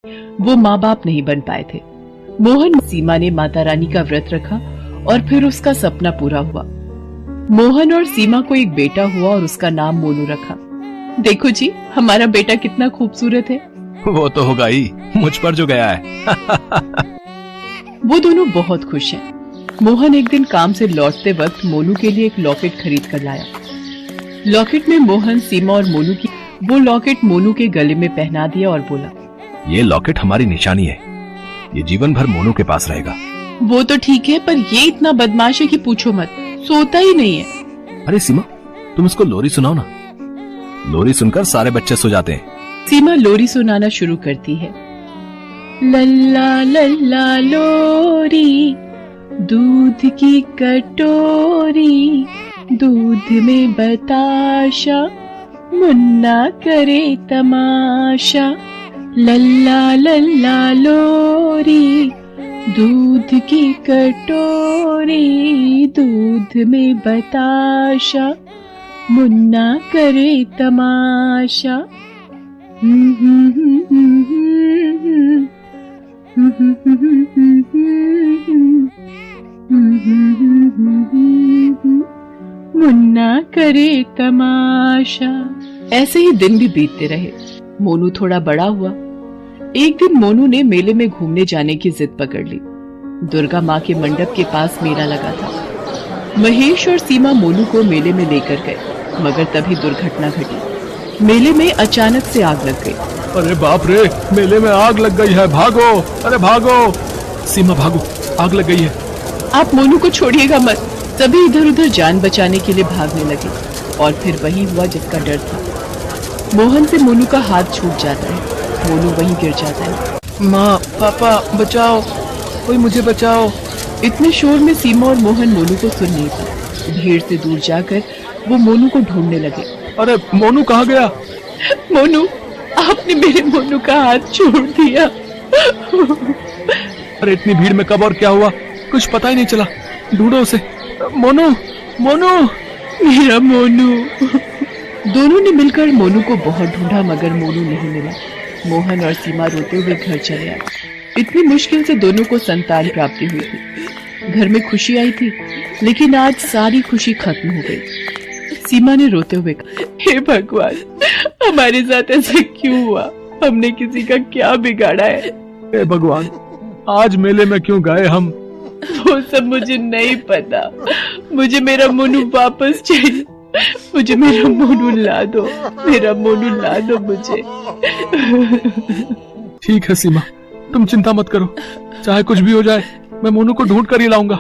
वो माँ बाप नहीं बन पाए थे। मोहन सीमा ने माता रानी का व्रत रखा और फिर उसका सपना पूरा हुआ। मोहन और सीमा को एक बेटा हुआ और उसका नाम मोनू रखा। देखो जी, हमारा बेटा कितना खूबसूरत है। वो तो होगा ही, मुझ पर जो गया है। वो दोनों बहुत खुश हैं। मोहन एक दिन काम से लौटते वक्त मोनू के लिए एक लॉकेट खरीद कर लाया। लॉकेट में मोहन, सीमा और मोनू की वो लॉकेट मोनू के गले में पहना दिया और बोला, ये लॉकेट हमारी निशानी है, ये जीवन भर मोनू के पास रहेगा। वो तो ठीक है, पर ये इतना बदमाश है कि पूछो मत, सोता ही नहीं है। अरे सीमा, तुम इसको लोरी सुनाओ ना। लोरी सुनकर सारे बच्चे सो जाते हैं। सीमा लोरी सुनाना शुरू करती है। लल्ला लल्ला लोरी, दूध की कटोरी, दूध में बताशा, मुन्ना करे तमाशा। लल्ला लल्ला लोरी, दूध की कटोरी, दूध में बताशा, मुन्ना करे तमाशा। मुन्ना करे तमाशा। ऐसे ही दिन भी बीतते रहे। मोनू थोड़ा बड़ा हुआ। एक दिन मोनू ने मेले में घूमने जाने की जिद पकड़ ली। दुर्गा माँ के मंडप के पास मेला लगा था। महेश और सीमा मोनू को मेले में लेकर गए, मगर तभी दुर्घटना घटी। मेले में अचानक से आग लग गई। अरे बाप रे, मेले में आग लग गई है, भागो, अरे भागो। सीमा भागो, आग लग गई है। आप मोनू को छोड़िएगा मत। सभी इधर उधर जान बचाने के लिए भागने लगे और फिर वही हुआ जिसका डर था। मोहन से मोनू का हाथ छूट जाता है। मोनू वहीं गिर जाता है। माँ, पापा, बचाओ, कोई मुझे बचाओ। इतने शोर में सीमा और मोहन मोनू को सुन नहीं पाए। भीड़ से दूर जाकर वो मोनू को ढूंढने लगे। अरे मोनू कहाँ गया? मोनू, आपने मेरे मोनू का हाथ छोड़ दिया। अरे इतनी भीड़ में कब और क्या हुआ, कुछ पता ही नहीं चला। ढूंढो उसे। मोनू, मोनू, मेरा मोनू। दोनों ने मिलकर मोनू को बहुत ढूंढा, मगर मोनू नहीं मिला। मोहन और सीमा रोते हुए घर चले आए। इतनी मुश्किल से दोनों को संतान प्राप्ति हुई थी। घर में खुशी आई थी, लेकिन आज सारी खुशी खत्म हो गई। सीमा ने रोते हुए कहा, हे भगवान, हमारे साथ ऐसा क्यों हुआ? हमने किसी का क्या बिगाड़ा है? हे भगवान, आज मेले में क्यों गए हम? वो सब मुझे नहीं पता। मुझे मेरा मोनू वापस चाहिए। मुझे मेरा मोनू ला दो, मेरा मोनू ला दो मुझे। ठीक है सीमा, तुम चिंता मत करो, चाहे कुछ भी हो जाए, मैं मोनू को ढूंढ कर ही लाऊंगा।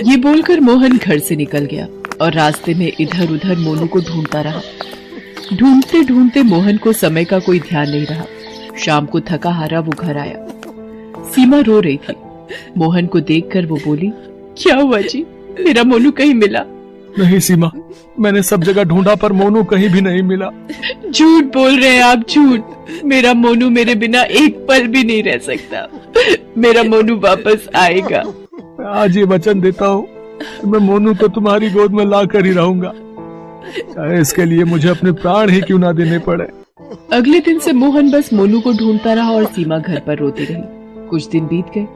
ये बोलकर मोहन घर से निकल गया और रास्ते में इधर उधर मोनू को ढूंढता रहा। ढूंढते ढूंढते मोहन को समय का कोई ध्यान नहीं रहा। शाम को थका हारा वो घर आया। सीमा रो रही थी। मोहन को देखकर वो बोली, क्या हुआ जी, मेरा मोनू कहीं मिला? नहीं सीमा, मैंने सब जगह ढूंढा पर मोनू कहीं भी नहीं मिला। झूठ बोल रहे हैं आप, झूठ। मेरा मोनू मेरे बिना एक पल भी नहीं रह सकता। मेरा मोनू वापस आएगा। आज ये वचन देता हूँ, मैं मोनू को तुम्हारी गोद में ला कर ही रहूंगा, चाहे इसके लिए मुझे अपने प्राण ही क्यों ना देने पड़े। अगले दिन से मोहन बस मोनू को ढूंढता रहा और सीमा घर पर रोती रही। कुछ दिन बीत गए।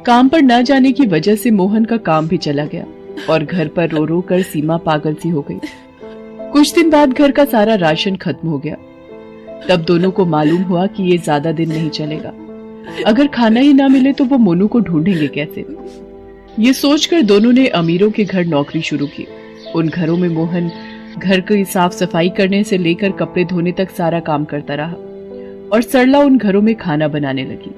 काम पर न जाने की वजह से मोहन का काम भी चला गया और घर पर रो रो कर सीमा पागल सी हो गई। कुछ दिन बाद घर का सारा राशन खत्म हो गया। तब दोनों को मालूम हुआ कि ये ज्यादा दिन नहीं चलेगा। अगर खाना ही ना मिले तो वो मोनू को ढूंढेंगे कैसे? ये सोचकर दोनों ने अमीरों के घर नौकरी शुरू की। उन घरों में मोहन घर की साफ सफाई करने से लेकर कपड़े धोने तक सारा काम करता रहा और सरला उन घरों में खाना बनाने लगी।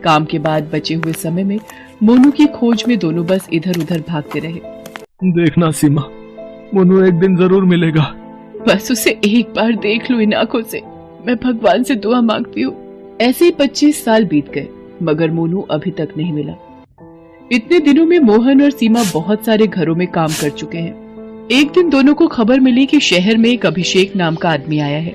काम के बाद बचे हुए समय में मोनू की खोज में दोनों बस इधर उधर भागते रहे। देखना सीमा, मोनू एक दिन जरूर मिलेगा। बस उसे एक बार देख लो इन आंखों से, मैं भगवान से दुआ मांगती हूँ। ऐसे ही 25 साल बीत गए, मगर मोनू अभी तक नहीं मिला। इतने दिनों में मोहन और सीमा बहुत सारे घरों में काम कर चुके हैं। एक दिन दोनों को खबर मिली कि शहर में एक अभिषेक नाम का आदमी आया है।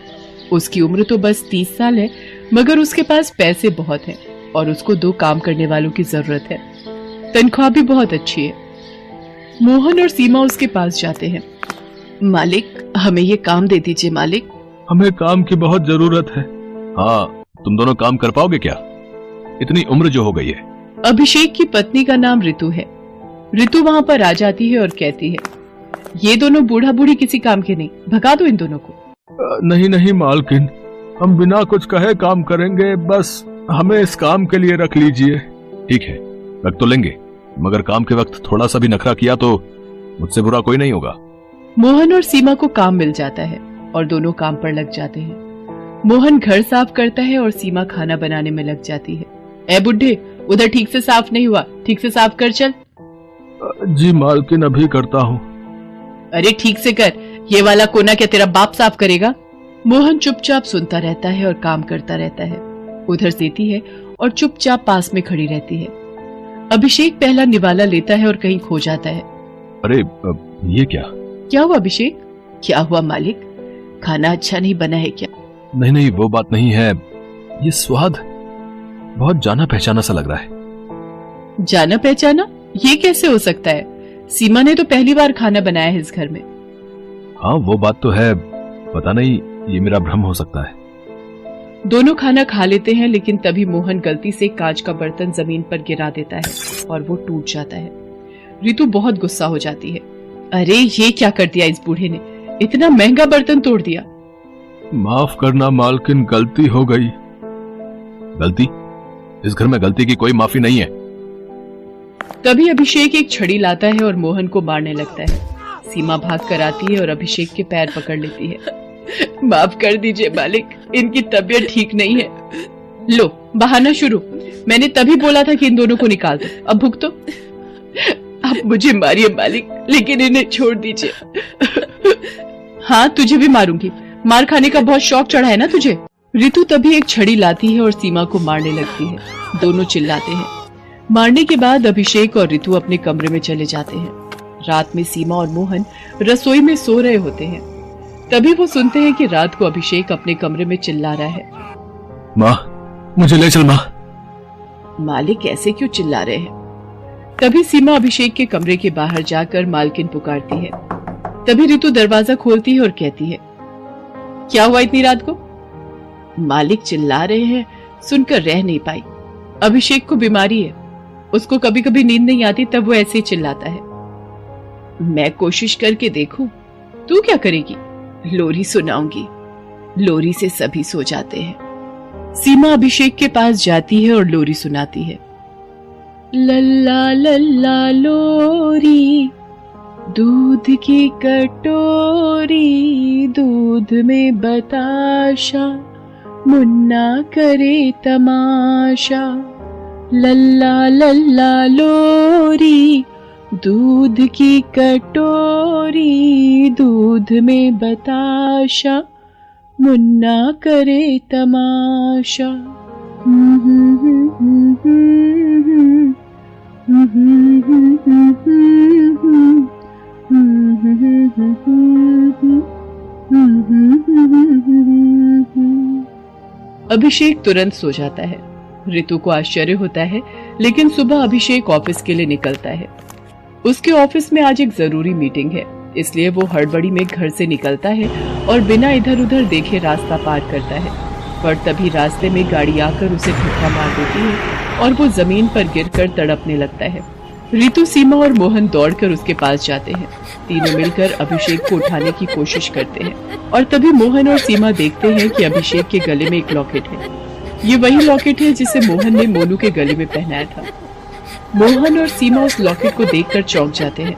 उसकी उम्र तो बस 30 साल है, मगर उसके पास पैसे बहुत हैं और उसको 2 काम करने वालों की जरूरत है। तनख्वाह भी बहुत अच्छी है। मोहन और सीमा उसके पास जाते हैं। मालिक, हमें ये काम दे दीजिए मालिक। हमें काम की बहुत जरूरत है। हाँ, तुम दोनों काम कर पाओगे क्या? इतनी उम्र जो हो गई है। अभिषेक की पत्नी का नाम ऋतु है। ऋतु वहां पर आ जाती है और कहती है, ये दोनों बूढ़ा बूढ़ी किसी काम के नहीं, भगा दो इन दोनों को। नहीं नहीं मालकिन, हम बिना कुछ कहे काम करेंगे, बस हमें इस काम के लिए रख लीजिए। ठीक है, रख तो लेंगे, मगर काम के वक्त थोड़ा सा भी नखरा किया तो मुझसे बुरा कोई नहीं होगा। मोहन और सीमा को काम मिल जाता है और दोनों काम पर लग जाते हैं। मोहन घर साफ करता है और सीमा खाना बनाने में लग जाती है। ए बुड्ढे, उधर ठीक से साफ नहीं हुआ, ठीक से साफ कर चल। जी मालकिन, अभी करता हूँ। अरे ठीक से कर, ये वाला कोना क्या तेरा बाप साफ करेगा? मोहन चुपचाप सुनता रहता है और काम करता रहता है। उधर सीती है और चुपचाप पास में खड़ी रहती है। अभिषेक पहला निवाला लेता है और कहीं खो जाता है। अरे ये क्या हुआ अभिषेक? क्या हुआ मालिक, खाना अच्छा नहीं बना है क्या? नहीं नहीं, वो बात नहीं है, ये स्वाद बहुत जाना पहचाना सा लग रहा है। जाना पहचाना? ये कैसे हो सकता है? सीमा ने तो पहली बार खाना बनाया है इस घर में। हाँ वो बात तो है, पता नहीं, ये मेरा भ्रम हो सकता है। दोनों खाना खा लेते हैं, लेकिन तभी मोहन गलती से कांच का बर्तन जमीन पर गिरा देता है और वो टूट जाता है। ऋतु बहुत गुस्सा हो जाती है। अरे ये क्या कर दिया इस बूढ़े ने, इतना महंगा बर्तन तोड़ दिया। माफ करना मालकिन, गलती हो गई। गलती? इस घर में गलती की कोई माफी नहीं है। तभी अभिषेक एक छड़ी लाता है और मोहन को मारने लगता है। सीमा भाग कर आती है और अभिषेक के पैर पकड़ लेती है। माफ कर दीजिए मालिक, इनकी तबीयत ठीक नहीं है। लो बहाना शुरू, मैंने तभी बोला था कि इन दोनों को निकाल दो, अब भुगतो। आप मुझे मारिए मालिक, लेकिन इन्हें छोड़ दीजिए। हाँ तुझे भी मारूंगी, मार खाने का बहुत शौक चढ़ा है ना तुझे। ऋतु तभी एक छड़ी लाती है और सीमा को मारने लगती है। दोनों चिल्लाते हैं। मारने के बाद अभिषेक और ऋतु अपने कमरे में चले जाते हैं। रात में सीमा और मोहन रसोई में सो रहे होते हैं। तभी वो सुनते हैं कि रात को अभिषेक अपने कमरे में चिल्ला रहा है, माँ मुझे ले चल माँ। मालिक ऐसे क्यों चिल्ला रहे हैं? तभी सीमा अभिषेक के कमरे के बाहर जाकर मालकिन पुकारती है। तभी ऋतु दरवाजा खोलती है और कहती है, क्या हुआ इतनी रात को? मालिक चिल्ला रहे हैं, सुनकर रह नहीं पाई। अभिषेक को बीमारी है, उसको कभी कभी नींद नहीं आती, तब वो ऐसे ही चिल्लाता है। मैं कोशिश करके देखूं, तू क्या करेगी? लोरी सुनाऊंगी, लोरी से सभी सो जाते हैं। सीमा अभिषेक के पास जाती है और लोरी सुनाती है। लल्ला लल्ला लोरी, दूध की कटोरी, दूध में बताशा, मुन्ना करे तमाशा। लल्ला लल्ला लोरी, दूध की कटोरी, दूध में बताशा, मुन्ना करे तमाशा। अभिषेक तुरंत सो जाता है। ऋतु को आश्चर्य होता है, लेकिन सुबह अभिषेक ऑफिस के लिए निकलता है। उसके ऑफिस में आज एक जरूरी मीटिंग है, इसलिए वो हड़बड़ी में घर से निकलता है और बिना इधर उधर देखे रास्ता पार करता है। पर तभी रास्ते में गाड़ी आकर उसे धक्का मार देती है और वो जमीन पर गिरकर तड़पने लगता है। ऋतु, सीमा और मोहन दौड़कर उसके पास जाते हैं। तीनों मिलकर अभिषेक को उठाने की कोशिश करते हैं और तभी मोहन और सीमा देखते हैं कि अभिषेक के गले में एक लॉकेट है। ये वही लॉकेट है जिसे मोहन ने मोनू के गले में पहनाया था। मोहन और सीमा उस लॉकेट को देखकर चौंक जाते हैं।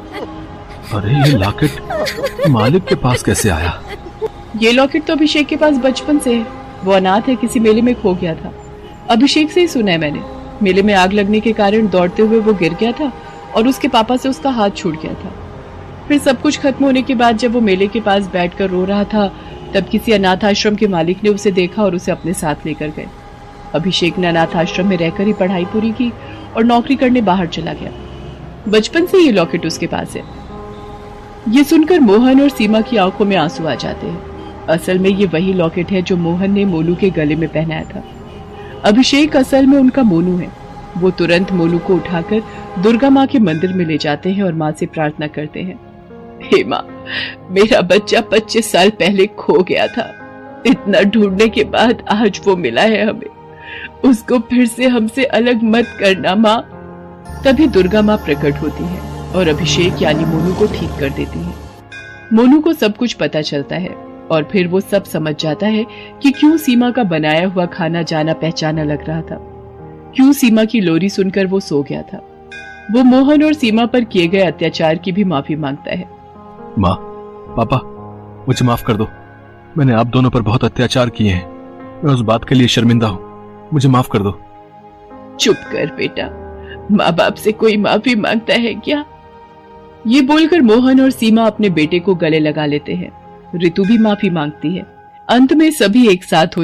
अरे ये लॉकेट मालिक के पास कैसे आया? ये लॉकेट तो अभिषेक के पास बचपन से है। वो अनाथ है, किसी मेले में खो गया था। अभिषेक से ही सुना है मैंने। मेले में आग लगने के कारण दौड़ते हुए वो गिर गया था और उसके पापा से उसका हाथ छूट गया था। फिर सब कुछ खत्म होने के बाद जब वो मेले के पास बैठकर रो रहा था, तब किसी अनाथ आश्रम के मालिक ने उसे देखा और उसे अपने साथ लेकर गए। अभिषेक ने अनाथ आश्रम में रहकर ही पढ़ाई पूरी की और नौकरी करने बाहर चला गया। बचपन से ये लॉकेट उसके पास है। ये सुनकर मोहन और सीमा की आंखों में आंसू आ जाते हैं। असल में ये वही लॉकेट है जो मोहन ने मोनू के गले में पहनाया था। अभिषेक असल में उनका मोनू है। वो तुरंत मोनू को उठाकर दुर्गा माँ के मंदिर में ले जाते हैं और माँ से प्रार्थना करते हैं, हे माँ, मेरा बच्चा 25 साल पहले खो गया था। इतना ढूंढने के बाद आज वो मिला है हमें। उसको फिर से हमसे अलग मत करना माँ। तभी दुर्गा माँ प्रकट होती है और अभिषेक यानी मोनू को ठीक कर देती है। मोनू को सब कुछ पता चलता है और फिर वो सब समझ जाता है कि क्यों सीमा का बनाया हुआ खाना जाना पहचाना लग रहा था, क्यों सीमा की लोरी सुनकर वो सो गया था। वो मोहन और सीमा पर किए गए अत्याचार की भी माफी मांगता है। माँ, पापा, मुझे माफ कर दो। मैंने आप दोनों पर बहुत अत्याचार किए हैं। मैं उस बात के लिए शर्मिंदा हूँ। मुझे माफ कर दो। चुप कर बेटा, माँ बाप से कोई माफी मांगता है क्या? ये बोलकर मोहन और सीमा अपने बेटे को गले लगा लेते हैं। ऋतु भी माफी मांगती है। अंत में सभी एक साथ हो